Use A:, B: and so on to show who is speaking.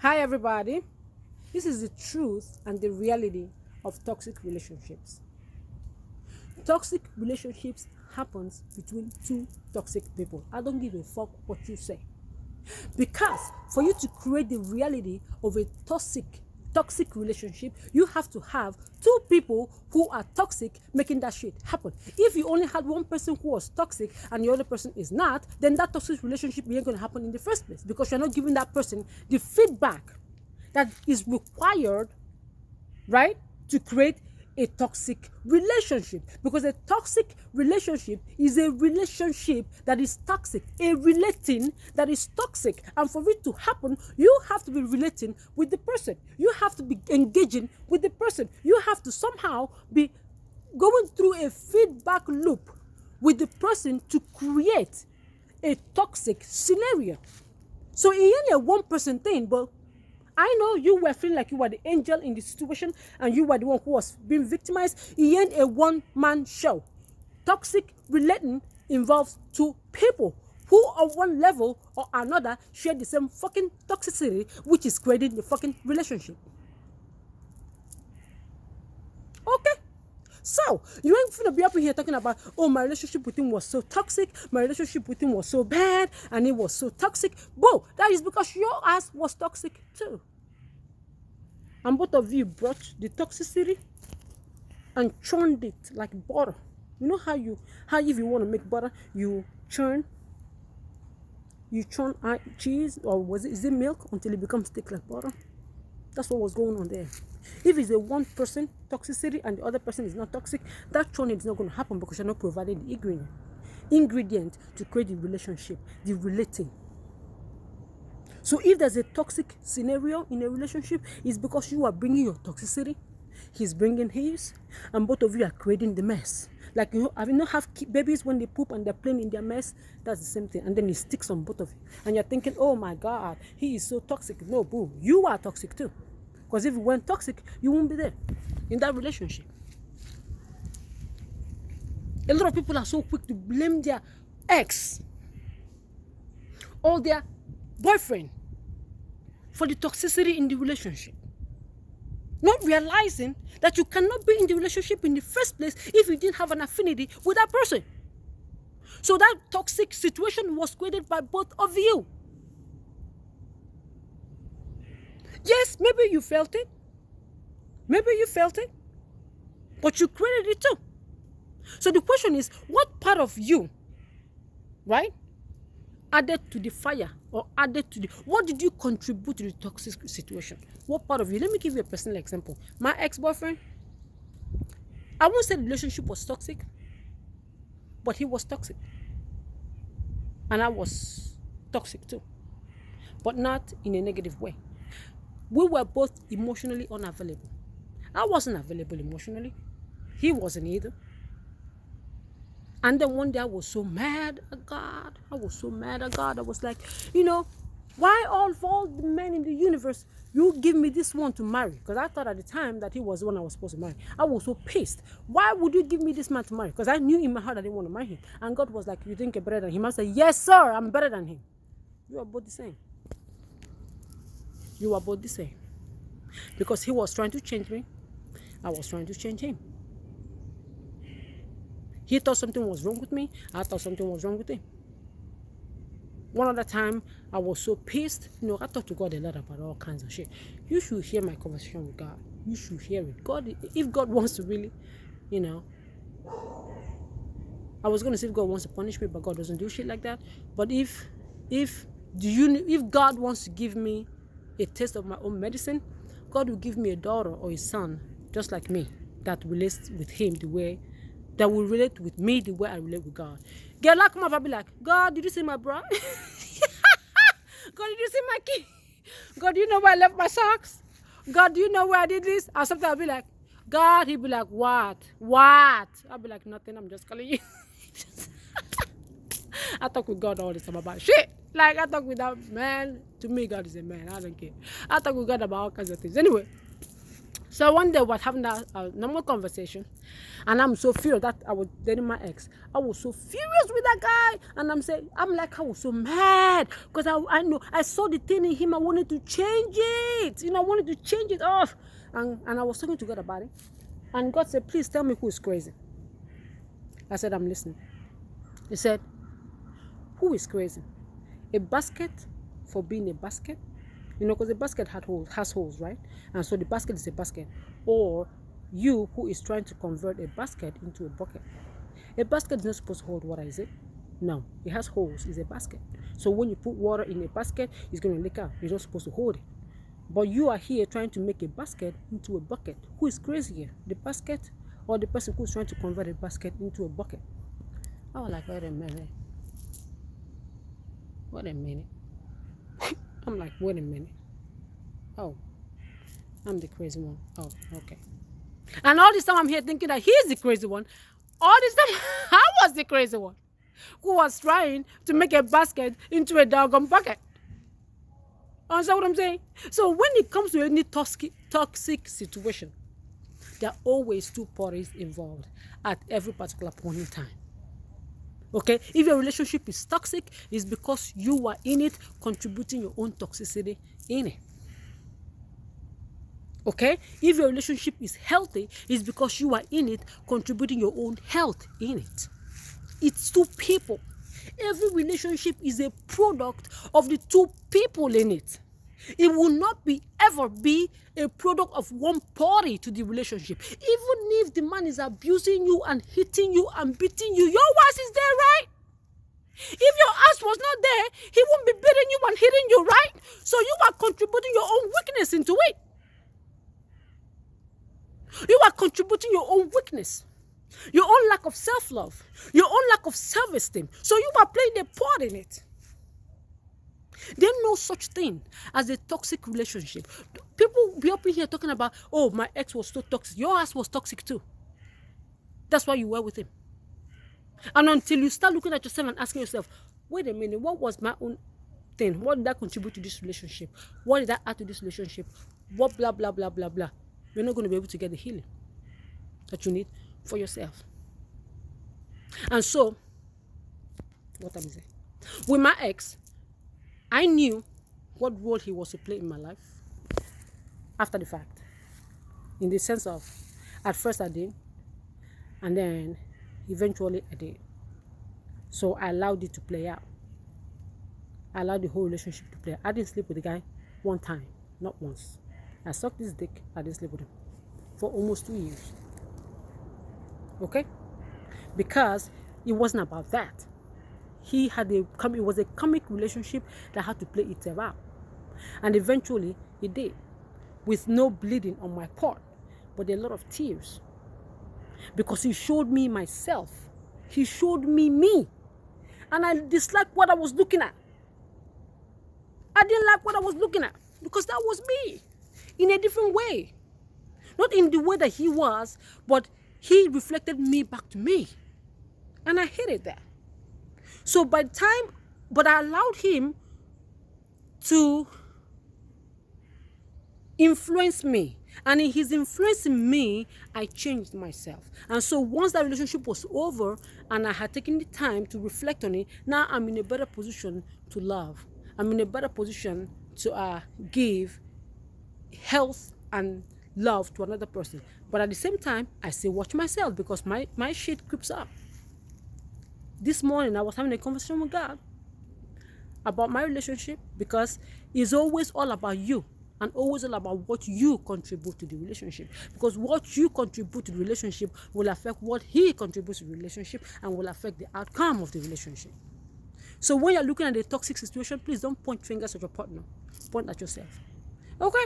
A: Hi, everybody. This is the truth and the reality of toxic relationships. Toxic relationships happens between two toxic people. I don't give a fuck what you say. Because for you to create the reality of a toxic relationship, you have to have two people who are toxic making that shit happen. If you only had one person who was toxic and the other person is not, then that toxic relationship ain't going to happen in the first place because you're not giving that person the feedback that is required, right, to create a toxic relationship. Because a toxic relationship is a relationship that is toxic, a relating that is toxic. And for it to happen, you have to be relating with the person, you have to be engaging with the person, you have to somehow be going through a feedback loop with the person to create a toxic scenario. So it ain't a one person thing, but I know you were feeling like you were the angel in the situation and you were the one who was being victimized. It ain't a one-man show. Toxic relating involves two people who on one level or another share the same fucking toxicity, which is creating the fucking relationship. Okay? So, you ain't gonna be up in here talking about, oh, my relationship with him was so toxic, my relationship with him was so bad, and it was so toxic. Boo! That is because your ass was toxic too. And both of you brought the toxicity and churned it like butter. You know how if you want to make butter, you churn cheese, or is it milk until it becomes thick like butter? That's what was going on there. If it's a one person toxicity and the other person is not toxic, that churning is not going to happen because you're not providing the ingredient to create the relationship, the relating. So if there's a toxic scenario in a relationship, it's because you are bringing your toxicity, he's bringing his, and both of you are creating the mess. Like, have you not have babies when they poop and they're playing in their mess? That's the same thing. And then it sticks on both of you. And you're thinking, oh my God, he is so toxic. No, boo, you are toxic too. Because if you weren't toxic, you won't be there in that relationship. A lot of people are so quick to blame their ex or their boyfriend for the toxicity in the relationship, not realizing that you cannot be in the relationship in the first place if you didn't have an affinity with that person. So that toxic situation was created by both of you. Yes, maybe you felt it, but you created it too. So the question is, what part of you, right, added to the fire, or what did you contribute to the toxic situation? What part of you? Let me give you a personal example. My ex-boyfriend, I won't say the relationship was toxic, but he was toxic. And I was toxic too, but not in a negative way. We were both emotionally unavailable. I wasn't available emotionally. He wasn't either. And then one day I was so mad at God. I was like, why of all the men in the universe, you give me this one to marry? Because I thought at the time that he was the one I was supposed to marry. I was so pissed. Why would you give me this man to marry? Because I knew in my heart I didn't want to marry him. And God was like, you think you're better than him? I said, yes, sir, I'm better than him. You are both the same. Because he was trying to change me. I was trying to change him. He thought something was wrong with me. I thought something was wrong with him. One other time, I was so pissed. I talk to God a lot about all kinds of shit. You should hear my conversation with God. You should hear it. God, if God wants to really, I was going to say if God wants to punish me, but God doesn't do shit like that. But if God wants to give me a taste of my own medicine, God will give me a daughter or a son, just like me, that relates with him that will relate with me the way I relate with God. Girl, I come up and be like, God, did you see my bra? God, did you see my key? God, do you know where I left my socks? God, do you know where I did this? Or something, I'll be like, God, he'll be like, what? I'll be like, nothing, I'm just calling you. I talk with God all the time about shit. Like, I talk with that man. To me, God is a man. I don't care. I talk with God about all kinds of things. Anyway, So one day we're having that normal conversation, and I'm so furious that I was dating my ex. I was so furious with that guy, and I was so mad because I know I saw the thing in him. I wanted to change it, I wanted to change it off, and I was talking to God about it, and God said, "Please tell me who is crazy." I said, "I'm listening." He said, "Who is crazy? A basket for being a basket?" Because the basket has holes, right? And so the basket is a basket. Or you who is trying to convert a basket into a bucket. A basket is not supposed to hold water, is it? No, it has holes. It's a basket. So when you put water in a basket, it's going to leak out. You're not supposed to hold it. But you are here trying to make a basket into a bucket. Who is crazier, the basket or the person who's trying to convert a basket into a bucket? I was like, wait a minute. Wait a minute. I'm like, wait a minute. Oh, I'm the crazy one. Oh, okay. And all this time I'm here thinking that he's the crazy one. All this time I was the crazy one who was trying to make a basket into a doggone bucket. Understand what I'm saying? So when it comes to any toxic situation, there are always two parties involved at every particular point in time. Okay, if your relationship is toxic, it's because you are in it, contributing your own toxicity in it. Okay, if your relationship is healthy, it's because you are in it, contributing your own health in it. It's two people. Every relationship is a product of the two people in it. It will not ever be a product of one party to the relationship. Even if the man is abusing you and hitting you and beating you, your ass is there, right? If your ass was not there, he won't be beating you and hitting you, right? So you are contributing your own weakness into it. You are contributing your own weakness, your own lack of self-love, your own lack of self-esteem. So you are playing a part in it. There's no such thing as a toxic relationship. People be up in here talking about, oh, my ex was so toxic. Your ass was toxic too. That's why you were with him. And until you start looking at yourself and asking yourself, wait a minute, what was my own thing? What did I contribute to this relationship? What did I add to this relationship? What blah, blah, blah, blah, blah. You're not going to be able to get the healing that you need for yourself. And so, what I'm saying, with my ex, I knew what role he was to play in my life after the fact. In the sense of, at first I did, and then eventually I did. So I allowed it to play out. I allowed the whole relationship to play out. I didn't sleep with the guy one time, not once. I sucked his dick, I didn't sleep with him for almost 2 years. Okay? Because it wasn't about that. It was a comic relationship that had to play itself out. And eventually it did. With no bleeding on my part, but a lot of tears. Because he showed me myself. He showed me me. And I disliked what I was looking at. I didn't like what I was looking at. Because that was me. In a different way. Not in the way that he was, but he reflected me back to me. And I hated that. So but I allowed him to influence me. And in his influencing me, I changed myself. And so once that relationship was over and I had taken the time to reflect on it, now I'm in a better position to love. I'm in a better position to give health and love to another person. But at the same time, I still watch myself because my shit creeps up. This morning, I was having a conversation with God about my relationship because it's always all about you and always all about what you contribute to the relationship. Because what you contribute to the relationship will affect what he contributes to the relationship and will affect the outcome of the relationship. So when you're looking at a toxic situation, please don't point fingers at your partner. Point at yourself. Okay?